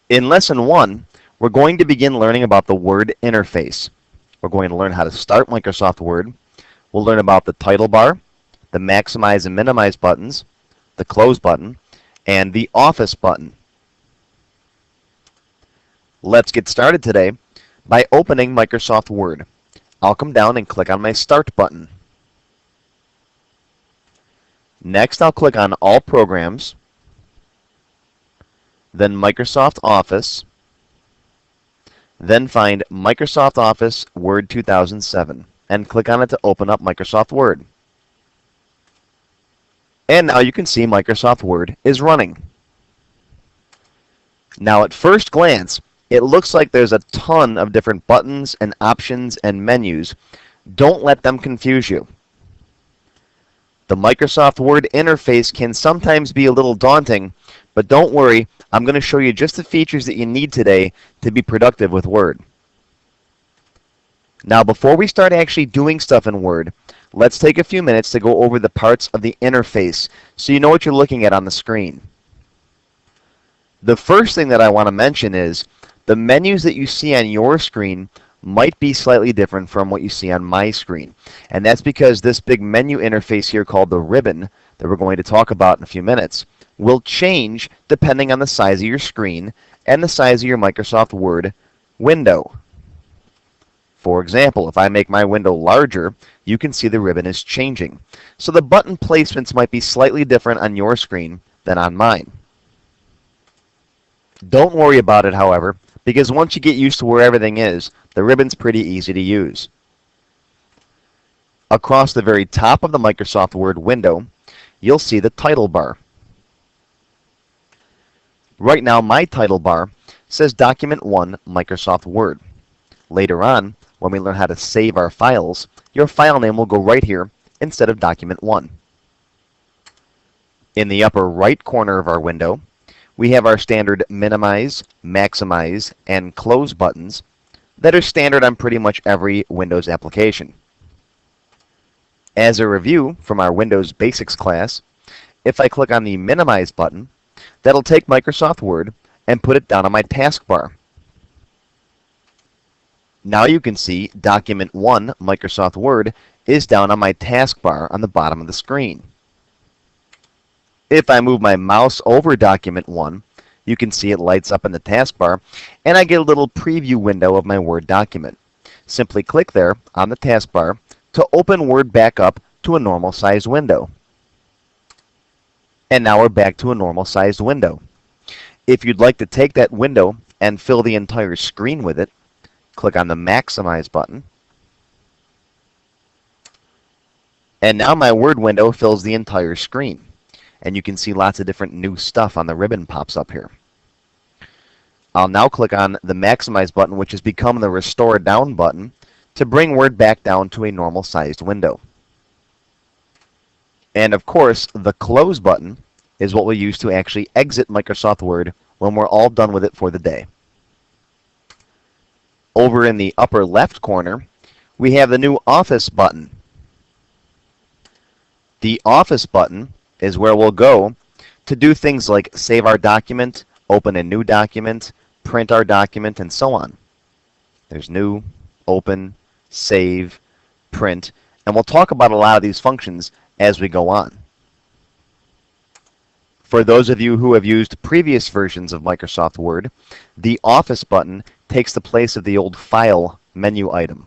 In Lesson 1, we're going to begin learning about the Word interface. We're going to learn how to start Microsoft Word. We'll learn about the title bar, the maximize and minimize buttons, the close button, and the office button. Let's get started today by opening Microsoft Word. I'll come down and click on my Start button. Next, I'll click on All Programs, then Microsoft Office, then find Microsoft Office Word 2007 and click on it to open up Microsoft Word. And now you can see Microsoft Word is running. Now at first glance, it looks like there's a ton of different buttons and options and menus. Don't let them confuse you. The Microsoft Word interface can sometimes be a little daunting, but don't worry, I'm going to show you just the features that you need today to be productive with Word. Now before we start actually doing stuff in Word, let's take a few minutes to go over the parts of the interface so you know what you're looking at on the screen. The first thing that I want to mention is the menus that you see on your screen might be slightly different from what you see on my screen. And that's because this big menu interface here called the ribbon that we're going to talk about in a few minutes will change depending on the size of your screen and the size of your Microsoft Word window. For example, if I make my window larger, you can see the ribbon is changing. So the button placements might be slightly different on your screen than on mine. Don't worry about it, however, because once you get used to where everything is, the ribbon's pretty easy to use. Across the very top of the Microsoft Word window, you'll see the title bar. Right now, my title bar says Document 1 Microsoft Word. Later on, when we learn how to save our files, your file name will go right here instead of Document 1. In the upper right corner of our window, we have our standard minimize, maximize, and close buttons that are standard on pretty much every Windows application. As a review from our Windows Basics class, if I click on the minimize button, that'll take Microsoft Word and put it down on my taskbar. Now you can see Document 1 Microsoft Word is down on my taskbar on the bottom of the screen. If I move my mouse over Document 1, you can see it lights up in the taskbar, and I get a little preview window of my Word document. Simply click there on the taskbar to open Word back up to a normal sized window. And now we're back to a normal sized window. If you'd like to take that window and fill the entire screen with it, click on the maximize button. And now my Word window fills the entire screen. And you can see lots of different new stuff on the ribbon pops up here. I'll now click on the maximize button, which has become the restore down button, to bring Word back down to a normal sized window. And of course, the close button is what we'll use to actually exit Microsoft Word when we're all done with it for the day. Over in the upper left corner, we have the new Office button. The Office button is where we'll go to do things like save our document, open a new document, print our document, and so on. There's new, open, save, print, and we'll talk about a lot of these functions as we go on. For those of you who have used previous versions of Microsoft Word, the Office button takes the place of the old File menu item.